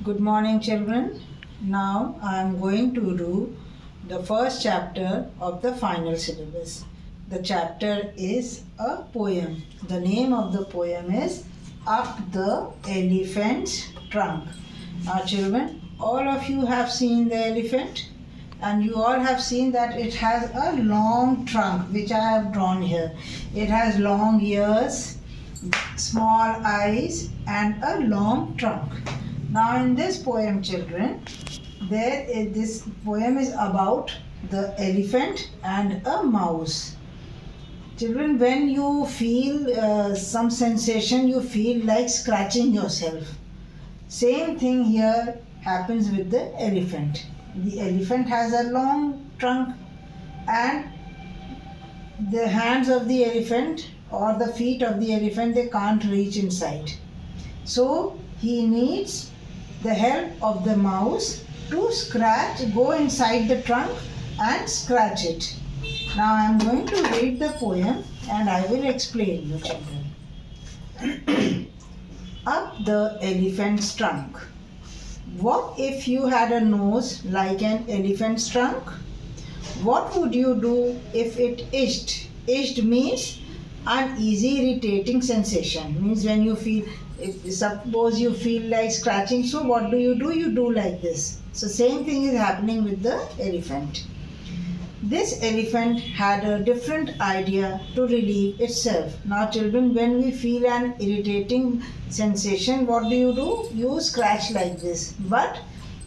Good morning, children. Now I am going to do the first chapter of the final syllabus. The chapter is a poem. The name of the poem is Up the Elephant's Trunk. Now, children, all of you have seen the elephant, and you all have seen that it has a long trunk, which I have drawn here. It has long ears, small eyes, and a long trunk. Now in this poem, children, this poem is about the elephant and a mouse. Children, when you feel some sensation, you feel like scratching yourself. Same thing here happens with the elephant. The elephant has a long trunk, and the hands of the elephant or the feet of the elephant, they can't reach inside. So he needs the help of the mouse to go inside the trunk and scratch it. Now I am going to read the poem and I will explain you, children. Up the elephant's trunk. What if you had a nose like an elephant's trunk? What would you do if it itched? Itched means uneasy, irritating sensation. Means when you feel, suppose you feel like scratching, so what do? You do like this. So same thing is happening with the elephant. This elephant had a different idea to relieve itself. Now children, when we feel an irritating sensation, what do? You scratch like this. But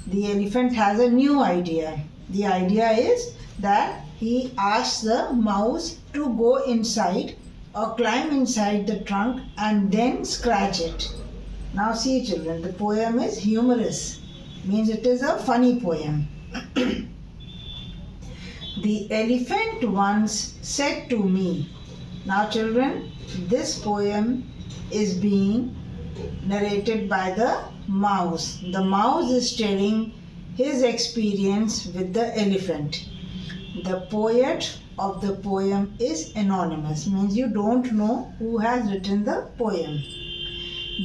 the elephant has a new idea. The idea is that he asks the mouse to go inside or climb inside the trunk and then scratch it. Now see, children, the poem is humorous. Means it is a funny poem. The elephant once said to me. Now children, this poem is being narrated by the mouse. The mouse is telling his experience with the elephant. The poet of the poem is anonymous, means you don't know who has written the poem.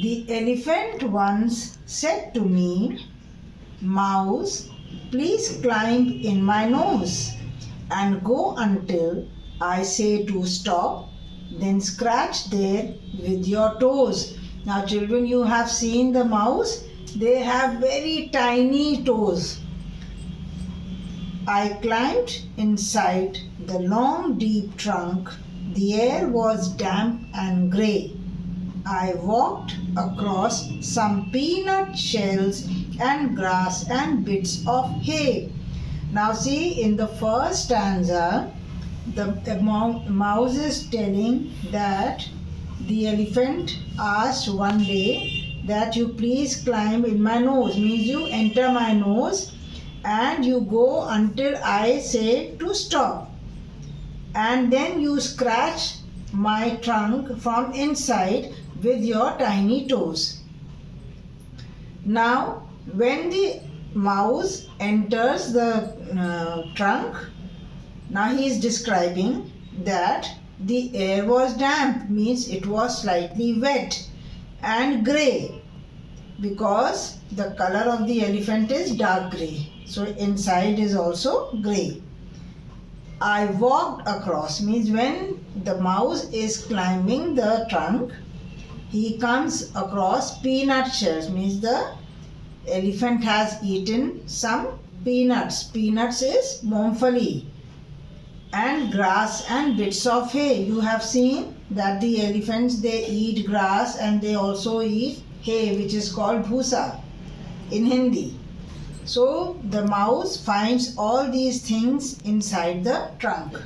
The elephant once said to me, Mouse, please climb in my nose and go until I say to stop, then scratch there with your toes. Now children, you have seen the mouse, they have very tiny toes. I climbed inside the long deep trunk. The air was damp and grey. I walked across some peanut shells and grass and bits of hay. Now see, in the first stanza, the mouse is telling that the elephant asked one day that you please climb in my nose. Means you enter my nose and you go until I say to stop. And then you scratch my trunk from inside with your tiny toes. Now, when the mouse enters the trunk, now he is describing that the air was damp, means it was slightly wet, and grey, because the color of the elephant is dark grey. So inside is also grey. I walked across, means when the mouse is climbing the trunk, he comes across peanut shells, means the elephant has eaten some peanuts. Peanuts is Moongfali. And grass and bits of hay. You have seen that the elephants, they eat grass and they also eat hay, which is called bhusa in Hindi. So the mouse finds all these things inside the trunk.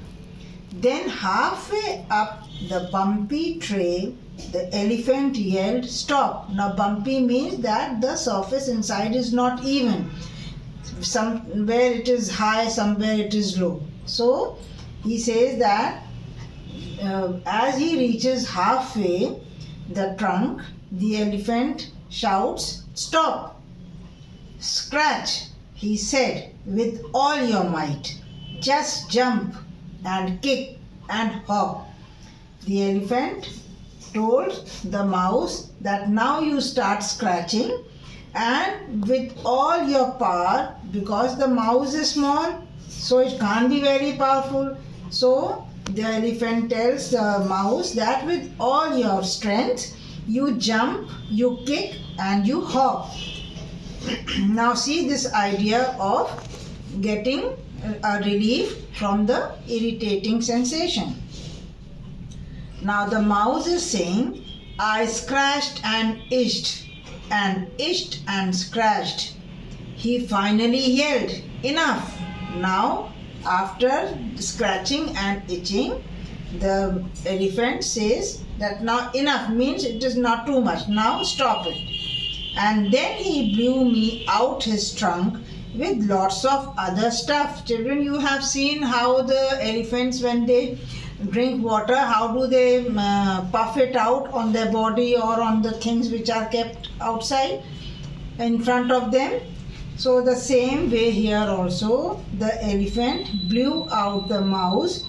Then halfway up the bumpy trail, the elephant yelled, stop. Now bumpy means that the surface inside is not even. Somewhere it is high, somewhere it is low. So he says that as he reaches halfway the trunk, the elephant shouts, stop. Scratch, he said, with all your might. Just jump and kick and hop. The elephant told the mouse that now you start scratching and with all your power, because the mouse is small, so it can't be very powerful. So the elephant tells the mouse that with all your strength, you jump, you kick, and you hop. Now see this idea of getting a relief from the irritating sensation. Now the mouse is saying, I scratched and itched and scratched. He finally yelled, enough. Now, after scratching and itching, the elephant says that now enough means it is not too much. Now stop it. And then he blew me out his trunk with lots of other stuff. Children, you have seen how the elephants, when they drink water, how do they puff it out on their body or on the things which are kept outside in front of them. So the same way here also, the elephant blew out the mouse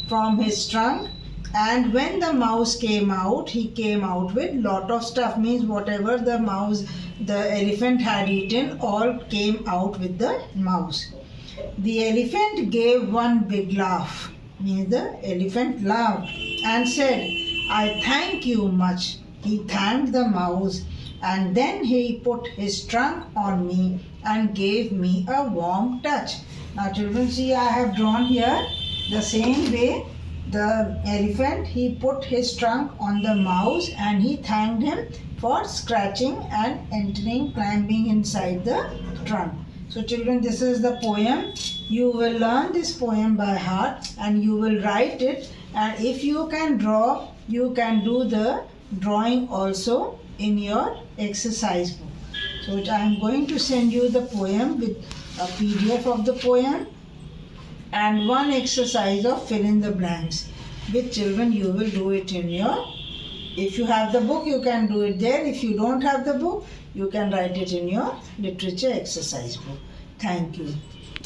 from his trunk, and when the mouse came out, he came out with lot of stuff, means whatever the elephant had eaten, all came out with the mouse. The elephant gave one big laugh, means the elephant laughed and said, I thank you much. He thanked the mouse, and then he put his trunk on me and gave me a warm touch. Now children, see, I have drawn here the same way. The elephant, he put his trunk on the mouse and he thanked him for scratching and climbing inside the trunk. So children, this is the poem. You will learn this poem by heart and you will write it, and if you can draw, you can do the drawing also in your exercise book. So I am going to send you the poem with a PDF of the poem and one exercise of fill in the blanks. With children, you will do it in your, if you have the book, you can do it there. If you don't have the book, you can write it in your literature exercise book. Thank you.